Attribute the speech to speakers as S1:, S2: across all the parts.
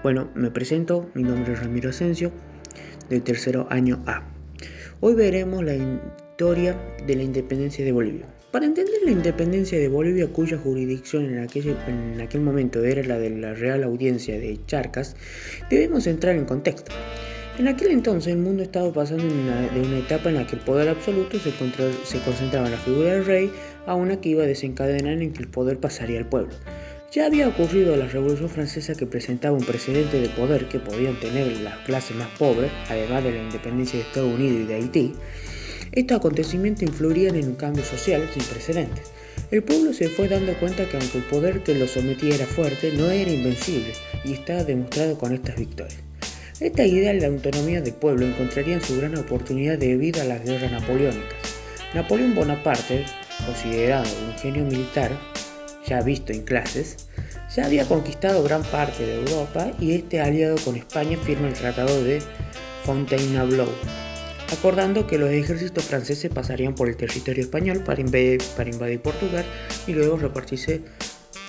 S1: Bueno, me presento, mi nombre es Ramiro Asensio, del tercero año A. Hoy veremos la historia de la independencia de Bolivia. Para entender la independencia de Bolivia, cuya jurisdicción en aquel momento era la de la Real Audiencia de Charcas, debemos entrar en contexto. En aquel entonces el mundo estaba pasando de una etapa en la que el poder absoluto se concentraba en la figura del rey a una que iba a desencadenar en que el poder pasaría al pueblo. Ya había ocurrido la Revolución Francesa, que presentaba un precedente de poder que podían tener las clases más pobres, además de la independencia de Estados Unidos y de Haití. Estos acontecimientos influirían en un cambio social sin precedentes. El pueblo se fue dando cuenta que aunque el poder que lo sometía era fuerte, no era invencible, y estaba demostrado con estas victorias. Esta idea de la autonomía del pueblo encontraría su gran oportunidad debido a las guerras napoleónicas. Napoleón Bonaparte, considerado un genio militar, ya visto en clases, ya había conquistado gran parte de Europa y aliado con España firma el Tratado de Fontainebleau, acordando que los ejércitos franceses pasarían por el territorio español para invadir Portugal y luego repartirse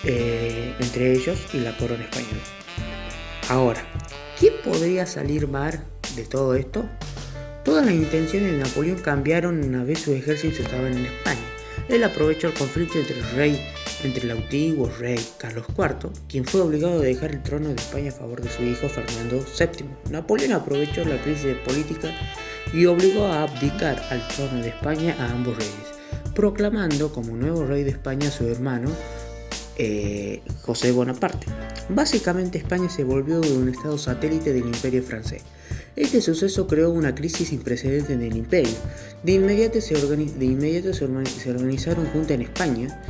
S1: entre ellos y la corona española. Ahora, ¿qué podría salir mal de todo esto? Todas las intenciones de Napoleón cambiaron una vez sus ejércitos estaban en España. Él aprovechó el conflicto entre el antiguo rey Carlos IV, quien fue obligado a dejar el trono de España a favor de su hijo Fernando VII. Napoleón aprovechó la crisis política y obligó a abdicar al trono de España a ambos reyes, proclamando como nuevo rey de España a su hermano José Bonaparte. Básicamente, España se volvió un estado satélite del imperio francés. Este suceso creó una crisis sin precedentes en el imperio. De inmediato se organizaron juntas en España,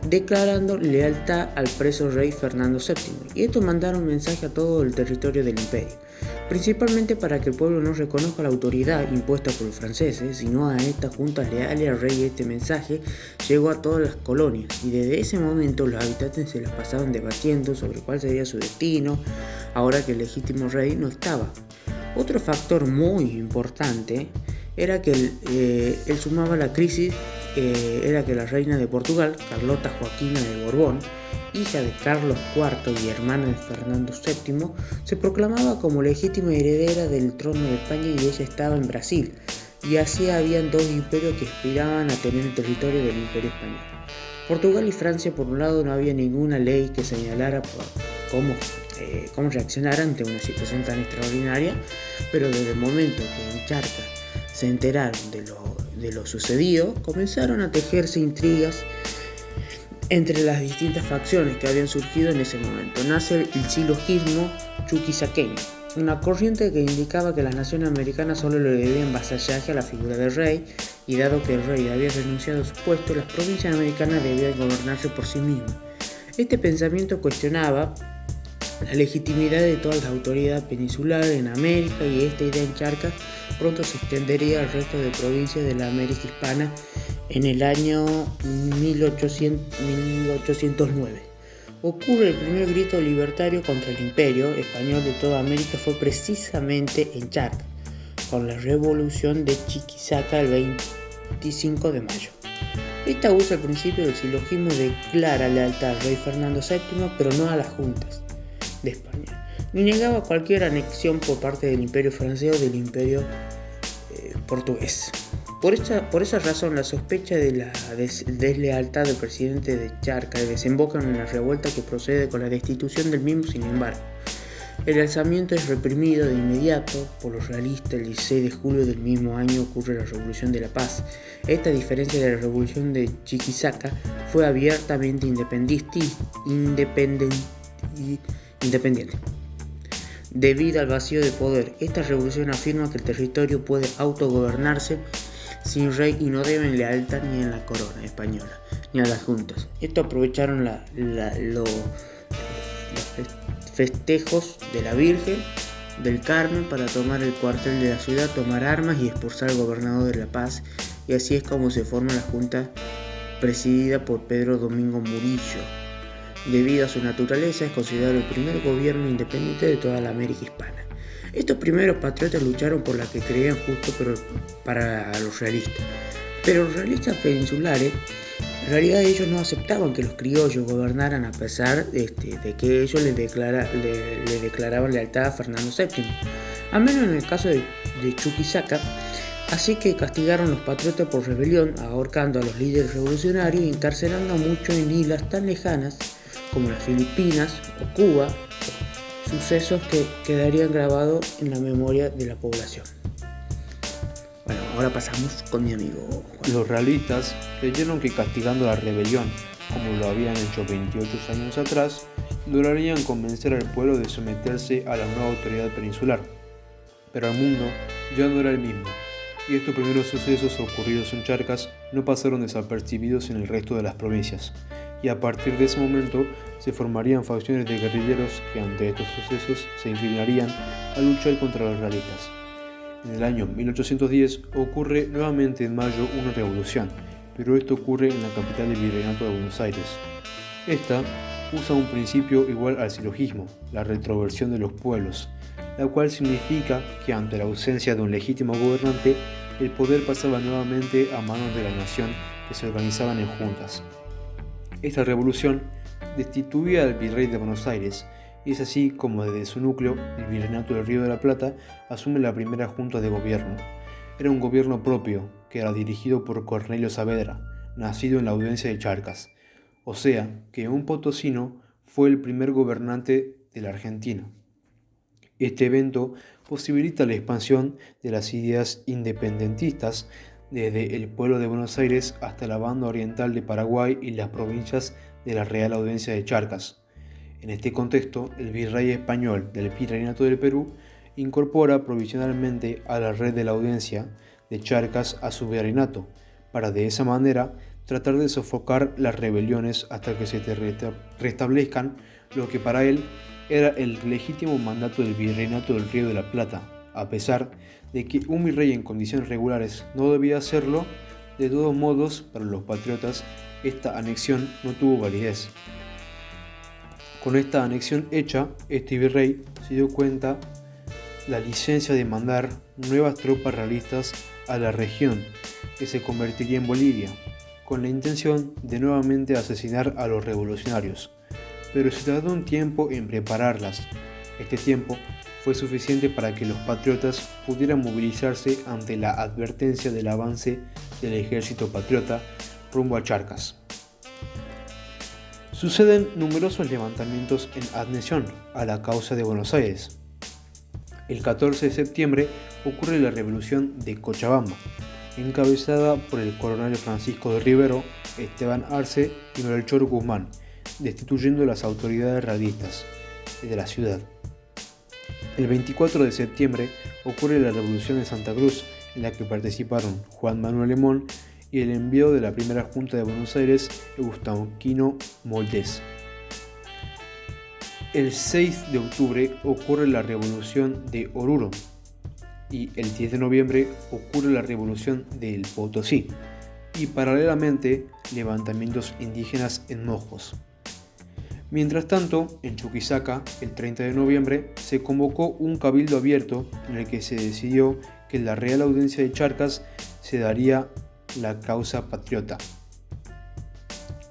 S1: declarando lealtad al preso rey Fernando VII, y estos mandaron un mensaje a todo el territorio del imperio, principalmente para que el pueblo no reconozca la autoridad impuesta por los franceses, sino a estas juntas leales al rey. Este mensaje llegó a todas las colonias, y desde ese momento los habitantes se las pasaban debatiendo sobre cuál sería su destino, ahora que el legítimo rey no estaba. Otro factor muy importante era que él sumaba la crisis, era que la reina de Portugal, Carlota Joaquina de Borbón, hija de Carlos IV y hermana de Fernando VII, se proclamaba como legítima heredera del trono de España, y ella estaba en Brasil, y así habían dos imperios que aspiraban a tener el territorio del imperio español. Portugal y Francia, por un lado, no había ninguna ley que señalara cómo reaccionar ante una situación tan extraordinaria, pero desde el momento que en Charcas se enteraron de lo sucedido, comenzaron a tejerse intrigas entre las distintas facciones que habían surgido en ese momento. Nace el silogismo chuquisaqueño, una corriente que indicaba que las naciones americanas solo le debían vasallaje a la figura del rey, y dado que el rey había renunciado a su puesto, las provincias americanas debían gobernarse por sí mismas. Este pensamiento cuestionaba la legitimidad de todas las autoridades peninsulares en América, y esta idea en Charcas pronto se extendería al resto de provincias de la América hispana. En el año 1809 ocurre el primer grito libertario contra el imperio español de toda América. Fue precisamente en Charcas, con la revolución de Chuquisaca el 25 de mayo. Esta usa el principio del silogismo, declara lealtad al rey Fernando VII, pero no a las juntas de España, ni negaba cualquier anexión por parte del imperio francés o del imperio portugués. Por esa razón, la sospecha de la deslealtad del presidente de Charcas desemboca en una revuelta que procede con la destitución del mismo. Sin embargo, el alzamiento es reprimido de inmediato por los realistas. El 16 de julio del mismo año ocurre la Revolución de la Paz. Esta, a diferencia de la Revolución de Chuquisaca, fue abiertamente independiente. Debido al vacío de poder, esta revolución afirma que el territorio puede autogobernarse sin rey y no deben lealtad ni en la corona española ni a las juntas. Esto aprovecharon los festejos de la Virgen del Carmen para tomar el cuartel de la ciudad, tomar armas y expulsar al gobernador de La Paz, y así es como se forma la junta presidida por Pedro Domingo Murillo. Debido a su naturaleza, es considerado el primer gobierno independiente de toda la América hispana. Estos primeros patriotas lucharon por la que creían justo para los realistas. Pero los realistas peninsulares En realidad ellos no aceptaban que los criollos gobernaran a pesar de que ellos le declaraban lealtad a Fernando VII, al menos en el caso de Chuquisaca. Así que castigaron a los patriotas por rebelión, ahorcando a los líderes revolucionarios y encarcelando a muchos en islas tan lejanas como las Filipinas o Cuba, sucesos que quedarían grabados en la memoria de la población. Bueno, ahora pasamos con mi amigo Juan.
S2: Los realistas creyeron que castigando la rebelión, como lo habían hecho 28 años atrás, lograrían convencer al pueblo de someterse a la nueva autoridad peninsular. Pero el mundo ya no era el mismo, y estos primeros sucesos ocurridos en Charcas no pasaron desapercibidos en el resto de las provincias, y a partir de ese momento se formarían facciones de guerrilleros que ante estos sucesos se inclinarían a luchar contra los realistas. En el año 1810 ocurre nuevamente en mayo una revolución, pero esto ocurre en la capital del Virreinato de Buenos Aires. Esta usa un principio igual al silogismo, la retroversión de los pueblos, la cual significa que ante la ausencia de un legítimo gobernante, el poder pasaba nuevamente a manos de la nación que se organizaban en juntas. Esta revolución destituía al virrey de Buenos Aires, y es así como desde su núcleo, el Virreinato del Río de la Plata, asume la primera junta de gobierno. Era un gobierno propio, que era dirigido por Cornelio Saavedra, nacido en la audiencia de Charcas, o sea que un potosino fue el primer gobernante de la Argentina. Este evento posibilita la expansión de las ideas independentistas desde el pueblo de Buenos Aires hasta la banda oriental de Paraguay y las provincias de la Real Audiencia de Charcas. En este contexto, el virrey español del Virreinato del Perú incorpora provisionalmente a la red de la Audiencia de Charcas a su virreinato, para de esa manera tratar de sofocar las rebeliones hasta que se restablezcan lo que para él era el legítimo mandato del Virreinato del Río de la Plata. A pesar de que un virrey en condiciones regulares no debía hacerlo, de todos modos, para los patriotas, esta anexión no tuvo validez. Con esta anexión hecha, este virrey se dio cuenta la licencia de mandar nuevas tropas realistas a la región, que se convertiría en Bolivia, con la intención de nuevamente asesinar a los revolucionarios. Pero se tardó un tiempo en prepararlas. Este tiempo fue suficiente para que los patriotas pudieran movilizarse ante la advertencia del avance del ejército patriota rumbo a Charcas. Suceden numerosos levantamientos en adhesión a la causa de Buenos Aires. El 14 de septiembre ocurre la revolución de Cochabamba, encabezada por el coronel Francisco de Rivero, Esteban Arce y Melchor Guzmán, destituyendo las autoridades realistas de la ciudad. El 24 de septiembre ocurre la revolución de Santa Cruz, en la que participaron Juan Manuel Lemón y el enviado de la primera Junta de Buenos Aires, Eustachio Moldés. El 6 de octubre ocurre la revolución de Oruro y el 10 de noviembre ocurre la revolución del Potosí y paralelamente levantamientos indígenas en Mojos. Mientras tanto, en Chuquisaca, el 30 de noviembre, se convocó un cabildo abierto en el que se decidió que en la Real Audiencia de Charcas se daría la causa patriota.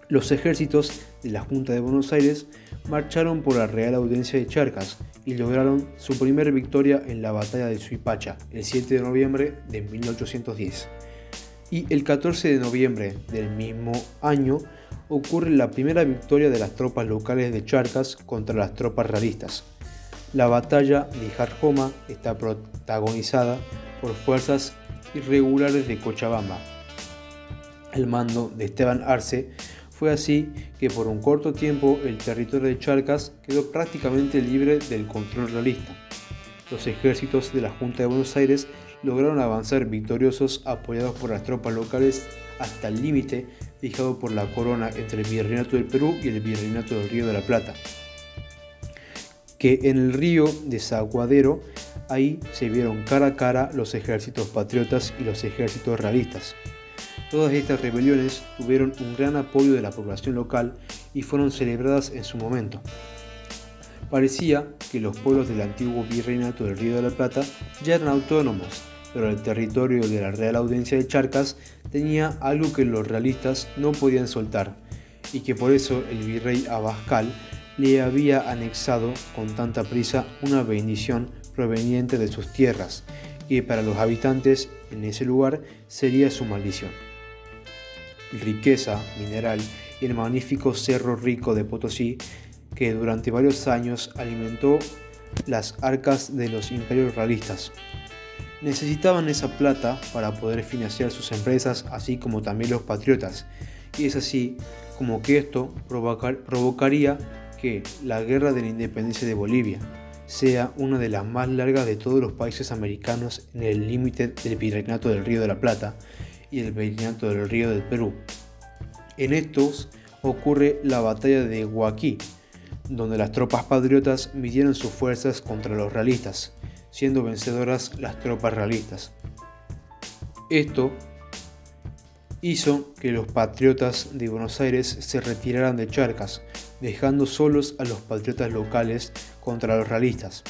S2: Los ejércitos de la Junta de Buenos Aires marcharon por la Real Audiencia de Charcas y lograron su primera victoria en la batalla de Suipacha, el 7 de noviembre de 1810. Y el 14 de noviembre del mismo año ocurre la primera victoria de las tropas locales de Charcas contra las tropas realistas. La batalla de Jarjoma está protagonizada por fuerzas irregulares de Cochabamba. El mando de Esteban Arce. Fue así que por un corto tiempo el territorio de Charcas quedó prácticamente libre del control realista. Los ejércitos de la Junta de Buenos Aires lograron avanzar victoriosos apoyados por las tropas locales hasta el límite fijado por la corona entre el Virreinato del Perú y el Virreinato del Río de la Plata, que en el río Desaguadero ahí se vieron cara a cara los ejércitos patriotas y los ejércitos realistas. Todas estas rebeliones tuvieron un gran apoyo de la población local y fueron celebradas en su momento. Parecía que los pueblos del antiguo Virreinato del Río de la Plata ya eran autónomos pero el territorio de la Real Audiencia de Charcas tenía algo que los realistas no podían soltar, y que por eso el virrey Abascal le había anexado con tanta prisa una bendición proveniente de sus tierras, que para los habitantes en ese lugar sería su maldición. Riqueza mineral y el magnífico Cerro Rico de Potosí, que durante varios años alimentó las arcas de los imperios realistas. Necesitaban esa plata para poder financiar sus empresas, así como también los patriotas, y es así como que esto provocaría que la Guerra de la Independencia de Bolivia sea una de las más largas de todos los países americanos en el límite del Virreinato del Río de la Plata y el Virreinato del Río del Perú. En estos ocurre la batalla de Huaqui, donde las tropas patriotas midieron sus fuerzas contra los realistas, siendo vencedoras las tropas realistas. Esto hizo que los patriotas de Buenos Aires se retiraran de Charcas, dejando solos a los patriotas locales contra los realistas.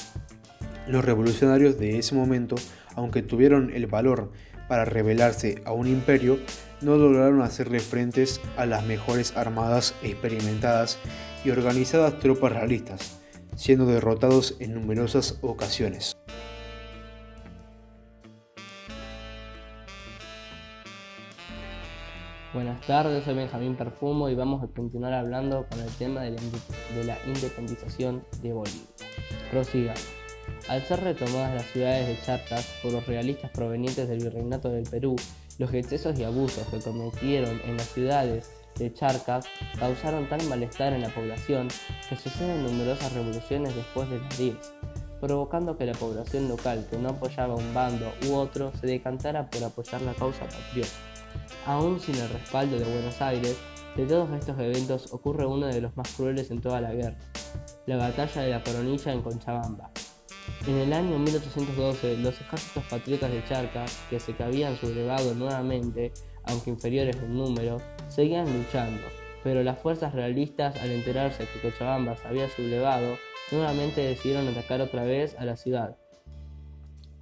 S2: Los revolucionarios de ese momento, aunque tuvieron el valor para rebelarse a un imperio, no lograron hacerle frentes a las mejores armadas experimentadas y organizadas tropas realistas, siendo derrotados en numerosas ocasiones.
S3: Buenas tardes, soy Benjamín Perfumo y vamos a continuar hablando con el tema de la independización de Bolivia. Prosigamos. Al ser retomadas las ciudades de Charcas por los realistas provenientes del Virreinato del Perú, los excesos y abusos que cometieron en las ciudades de Charcas causaron tal malestar en la población que suceden numerosas revoluciones después de las 10, provocando que la población local que no apoyaba un bando u otro se decantara por apoyar la causa patriota. Aún sin el respaldo de Buenos Aires, de todos estos eventos ocurre uno de los más crueles en toda la guerra, la batalla de la Coronilla en Cochabamba. En el año 1812, los ejércitos patriotas de Charcas, que se habían sublevado nuevamente, aunque inferiores en número, seguían luchando, pero las fuerzas realistas, al enterarse que Cochabamba se había sublevado, nuevamente decidieron atacar otra vez a la ciudad,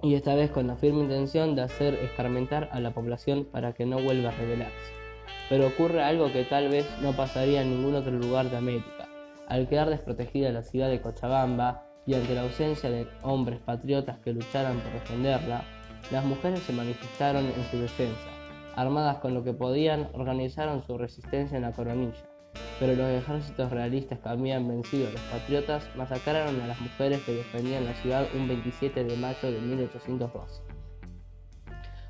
S3: y esta vez con la firme intención de hacer escarmentar a la población para que no vuelva a rebelarse. Pero ocurre algo que tal vez no pasaría en ningún otro lugar de América. Al quedar desprotegida la ciudad de Cochabamba y ante la ausencia de hombres patriotas que lucharan por defenderla, las mujeres se manifestaron en su defensa. Armadas con lo que podían, organizaron su resistencia en la Coronilla, pero los ejércitos realistas que habían vencido a los patriotas masacraron a las mujeres que defendían la ciudad un 27 de mayo de 1812.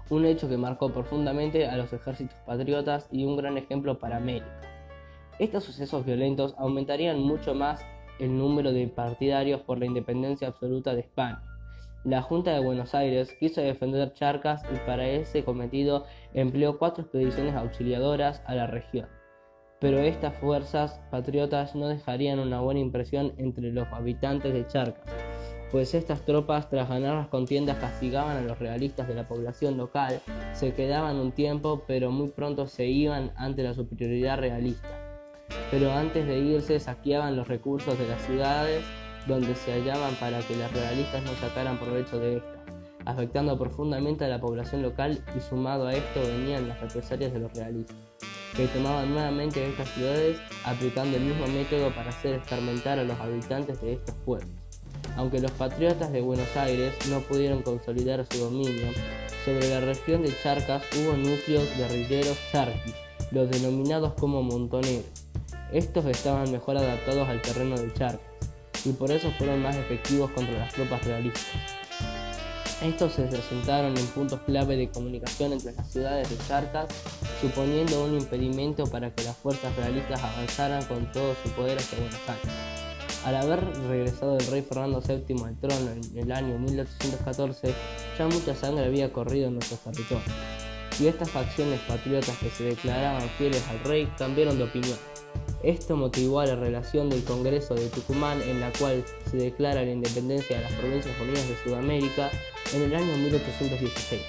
S3: Un hecho que marcó profundamente a los ejércitos patriotas y un gran ejemplo para América. Estos sucesos violentos aumentarían mucho más el número de partidarios por la independencia absoluta de España. La Junta de Buenos Aires quiso defender Charcas y para ese cometido empleó 4 expediciones auxiliadoras a la región. Pero estas fuerzas patriotas no dejarían una buena impresión entre los habitantes de Charcas, pues estas tropas, tras ganar las contiendas, castigaban a los realistas de la población local, se quedaban un tiempo, pero muy pronto se iban ante la superioridad realista. Pero antes de irse, saqueaban los recursos de las ciudades donde se hallaban para que los realistas no sacaran provecho de estas, afectando profundamente a la población local, y sumado a esto venían las represalias de los realistas, que tomaban nuevamente estas ciudades aplicando el mismo método para hacer escarmentar a los habitantes de estos pueblos. Aunque los patriotas de Buenos Aires no pudieron consolidar su dominio, sobre la región de Charcas hubo núcleos guerrilleros charquis, los denominados como montoneros. Estos estaban mejor adaptados al terreno de Charcas, y por eso fueron más efectivos contra las tropas realistas. Estos se presentaron en puntos clave de comunicación entre las ciudades de Charcas, suponiendo un impedimento para que las fuerzas realistas avanzaran con todo su poder hacia Buenos Aires. Al haber regresado el rey Fernando VII al trono en el año 1814, ya mucha sangre había corrido en nuestros territorios, y estas facciones patriotas que se declaraban fieles al rey cambiaron de opinión. Esto motivó a la relación del Congreso de Tucumán, en la cual se declara la independencia de las Provincias Unidas de Sudamérica en el año 1816.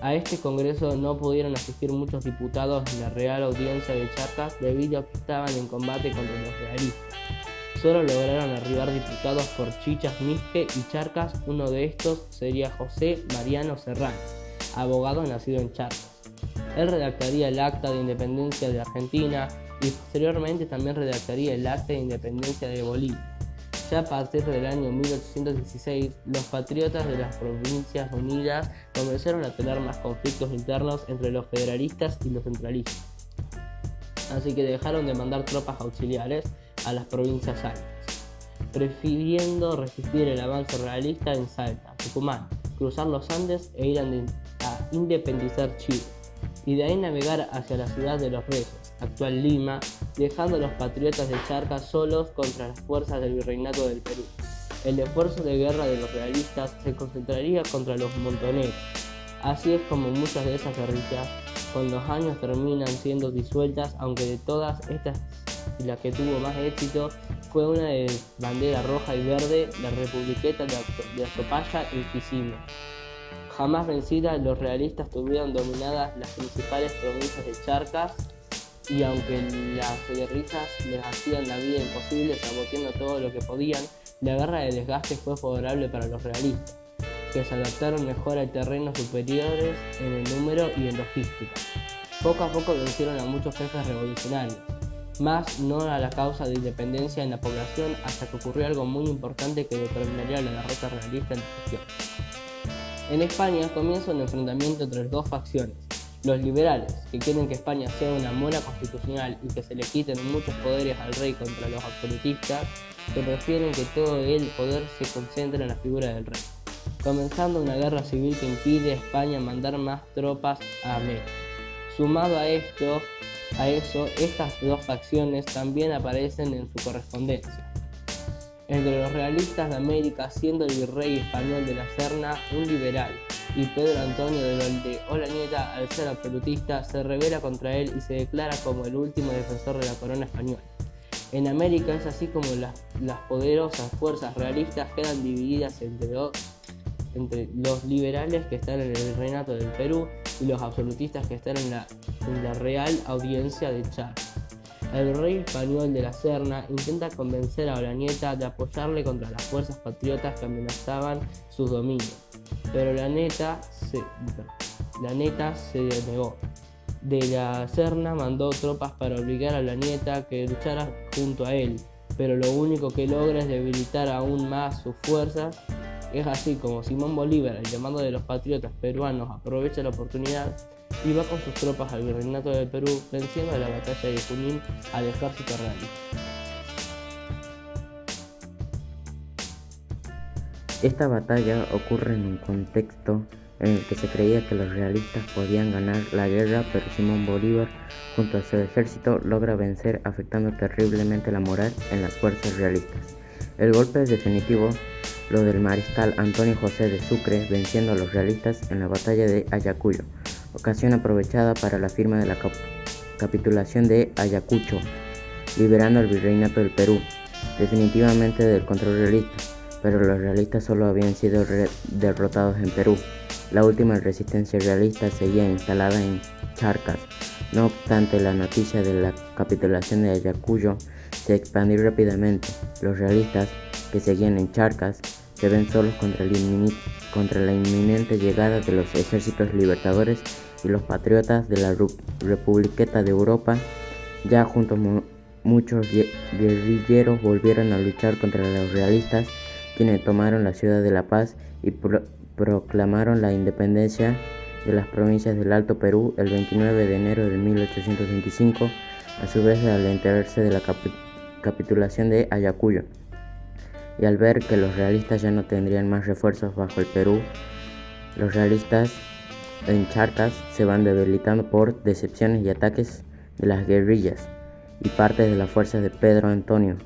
S3: A este congreso no pudieron asistir muchos diputados de la Real Audiencia de Charcas debido a que estaban en combate contra los realistas. solo lograron arribar diputados por Chichas, Misque y Charcas. Uno de estos sería José Mariano Serrano, abogado nacido en Charcas. Él redactaría el Acta de Independencia de Argentina y posteriormente también redactaría el Acta de Independencia de Bolivia. Ya a partir del año 1816, los patriotas de las Provincias Unidas comenzaron a tener más conflictos internos entre los federalistas y los centralistas, así que dejaron de mandar tropas auxiliares a las provincias altas, prefiriendo resistir el avance realista en Salta, Tucumán, cruzar los Andes e ir a independizar Chile, y de ahí navegar hacia la ciudad de Los Reyes, actual Lima, dejando a los patriotas de Charcas solos contra las fuerzas del Virreinato del Perú. El esfuerzo de guerra de los realistas se concentraría contra los montoneros. Así es como muchas de esas guerrillas con los años terminan siendo disueltas, aunque de todas estas la que tuvo más éxito fue una de bandera roja y verde, la Republiqueta de Azopaya y Quisimo. Jamás vencida, los realistas tuvieron dominadas las principales provincias de Charcas, y aunque las guerrillas les hacían la vida imposible saboteando todo lo que podían, la guerra de desgaste fue favorable para los realistas, que se adaptaron mejor a terrenos superiores en el número y en logística. Poco a poco vencieron a muchos jefes revolucionarios, más no a la causa de independencia en la población, hasta que ocurrió algo muy importante que determinaría la derrota realista en la región. En España comienza un enfrentamiento entre dos facciones: los liberales, que quieren que España sea una mona constitucional y que se le quiten muchos poderes al rey, contra los absolutistas, que prefieren que todo el poder se concentre en la figura del rey, comenzando una guerra civil que impide a España mandar más tropas a América. Sumado a eso, estas dos facciones también aparecen en su correspondencia. Entre los realistas de América, siendo el virrey español de la Serna un liberal, y Pedro Antonio de Olañeta, al ser absolutista, se rebela contra él y se declara como el último defensor de la corona española. En América es así como las poderosas fuerzas realistas quedan divididas entre los liberales, que están en el Virreinato del Perú, y los absolutistas, que están en la Real Audiencia de Charcas. El rey español de la Serna intenta convencer a Olañeta de apoyarle contra las fuerzas patriotas que amenazaban sus dominios, pero la neta se negó. De la Serna mandó tropas para obligar a Olañeta que luchara junto a él, pero lo único que logra es debilitar aún más sus fuerzas. Es así como Simón Bolívar, el llamado de los patriotas peruanos, aprovecha la oportunidad y va con sus tropas al Virreinato del Perú, venciendo en la batalla de Junín al ejército realista.
S4: Esta batalla ocurre en un contexto en el que se creía que los realistas podían ganar la guerra, pero Simón Bolívar, junto a su ejército, logra vencer, afectando terriblemente la moral en las fuerzas realistas. El golpe es definitivo, lo del mariscal Antonio José de Sucre venciendo a los realistas en la batalla de Ayacucho, ocasión aprovechada para la firma de la capitulación de Ayacucho, liberando al Virreinato del Perú definitivamente del control realista, pero los realistas solo habían sido derrotados en Perú. La última resistencia realista seguía instalada en Charcas. No obstante, la noticia de la capitulación de Ayacucho se expandió rápidamente. Los realistas, que seguían en Charcas, se ven solos contra la inminente llegada de los ejércitos libertadores, y los patriotas de la Republiqueta de Europa, ya juntos muchos guerrilleros, volvieron a luchar contra los realistas, quienes tomaron la ciudad de La Paz y proclamaron la independencia de las provincias del Alto Perú el 29 de enero de 1825, a su vez al enterarse de la capitulación de Ayacucho. Y al ver que los realistas ya no tendrían más refuerzos bajo el Perú, los realistas en Charcas se van debilitando por decepciones y ataques de las guerrillas y partes de las fuerzas de Pedro Antonio,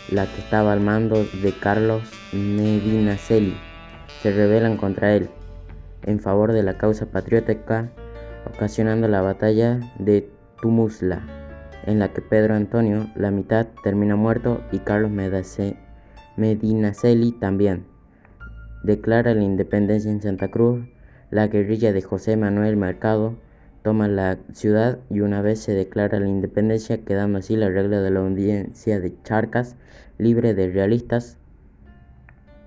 S4: la que estaba al mando de Carlos Medinaceli. Se rebelan contra él en favor de la causa patriótica, ocasionando la batalla de Tumusla, en la que Pedro Antonio, la mitad, termina muerto, y Carlos Medinaceli también. Declara la independencia en Santa Cruz. La guerrilla de José Manuel Mercado toma la ciudad y una vez se declara la independencia, quedando así la regla de la audiencia de Charcas libre de realistas.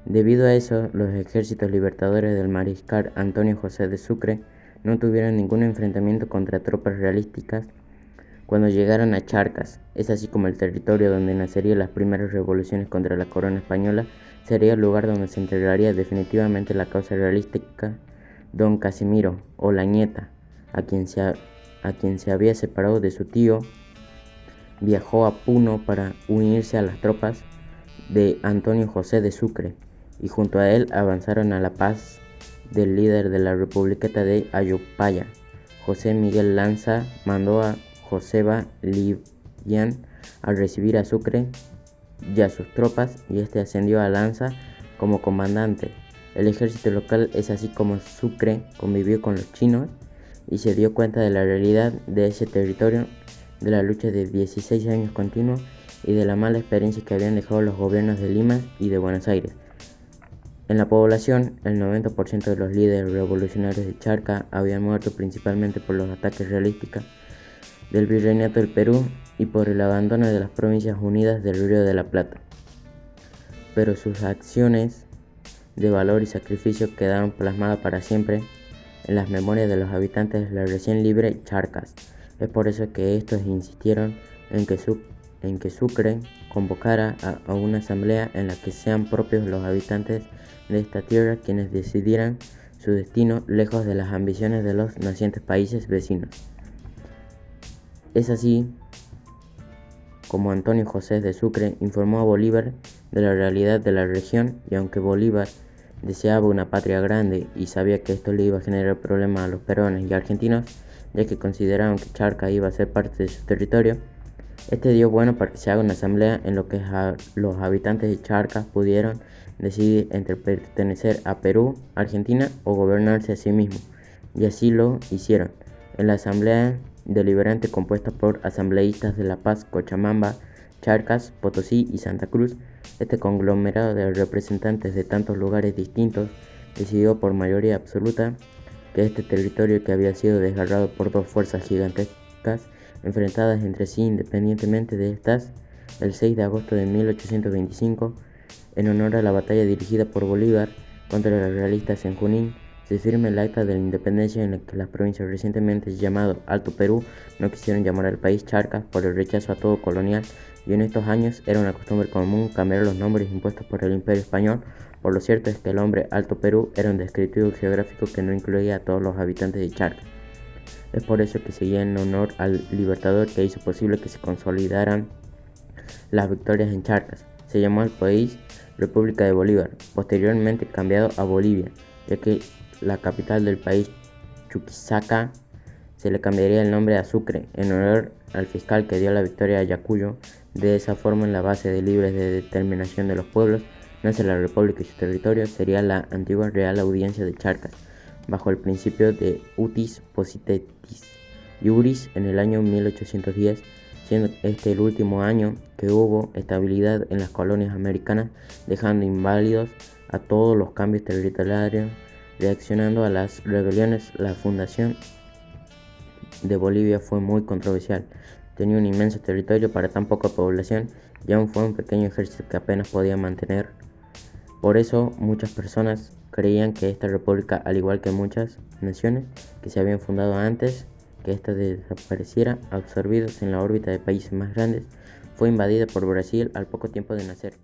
S4: Debido a eso, los ejércitos libertadores del mariscal Antonio José de Sucre no tuvieron ningún enfrentamiento contra tropas realísticas cuando llegaron a Charcas. Es así como el territorio donde nacerían las primeras revoluciones contra la corona española sería el lugar donde se integraría definitivamente la causa realística. Don Casimiro Olañeta, a quien se había separado de su tío, viajó a Puno para unirse a las tropas de Antonio José de Sucre, y junto a él avanzaron a la paz del líder de la Republiqueta de Ayopaya. José Miguel Lanza mandó a Joseba Livián a recibir a Sucre y a sus tropas, y este ascendió a Lanza como comandante. El ejército local es así como Sucre convivió con los chinos y se dio cuenta de la realidad de ese territorio, de la lucha de 16 años continuos y de la mala experiencia que habían dejado los gobiernos de Lima y de Buenos Aires. En la población, el 90% de los líderes revolucionarios de Charcas habían muerto principalmente por los ataques realísticos del Virreinato del Perú y por el abandono de las Provincias Unidas del Río de la Plata. Pero sus acciones de valor y sacrificio quedaron plasmadas para siempre en las memorias de los habitantes de la recién libre Charcas. Es por eso que estos insistieron en que Sucre convocara a una asamblea en la que sean propios los habitantes de esta tierra quienes decidieran su destino, lejos de las ambiciones de los nacientes países vecinos. Es así como Antonio José de Sucre informó a Bolívar de la realidad de la región, y aunque Bolívar deseaba una patria grande y sabía que esto le iba a generar problemas a los peruanos y argentinos, ya que consideraban que Charcas iba a ser parte de su territorio, este dio bueno para que se haga una asamblea en lo que los habitantes de Charcas pudieron decidir entre pertenecer a Perú, Argentina o gobernarse a sí mismos, y así lo hicieron. En la asamblea deliberante, compuesta por asambleístas de La Paz, Cochabamba, Charcas, Potosí y Santa Cruz, este conglomerado de representantes de tantos lugares distintos decidió por mayoría absoluta que este territorio, que había sido desgarrado por dos fuerzas gigantescas enfrentadas entre sí independientemente de estas, el 6 de agosto de 1825, en honor a la batalla dirigida por Bolívar contra los realistas en Junín, se firma el Acta de la Independencia, en la que las provincias recientemente llamado Alto Perú no quisieron llamar al país Charcas por el rechazo a todo colonial, y en estos años era una costumbre común cambiar los nombres impuestos por el Imperio Español. Por lo cierto es que el nombre Alto Perú era un descriptivo geográfico que no incluía a todos los habitantes de Charcas. Es por eso que seguía en honor al libertador que hizo posible que se consolidaran las victorias en Charcas. Se llamó al país República de Bolívar, posteriormente cambiado a Bolivia, ya que la capital del país, Chuquisaca, se le cambiaría el nombre a Sucre, en honor al fiscal que dio la victoria a Ayacuyo. De esa forma, en la base de libres de determinación de los pueblos, nace la República y su territorio sería la antigua Real Audiencia de Charcas, bajo el principio de utis possidetis iuris en el año 1810, siendo este el último año que hubo estabilidad en las colonias americanas, dejando inválidos a todos los cambios territoriales. Reaccionando a las rebeliones, la fundación de Bolivia fue muy controversial. Tenía un inmenso territorio para tan poca población y aún fue un pequeño ejército que apenas podía mantener. Por eso muchas personas creían que esta república, al igual que muchas naciones que se habían fundado antes que ésta desapareciera, absorbidos en la órbita de países más grandes, fue invadida por Brasil al poco tiempo de nacer.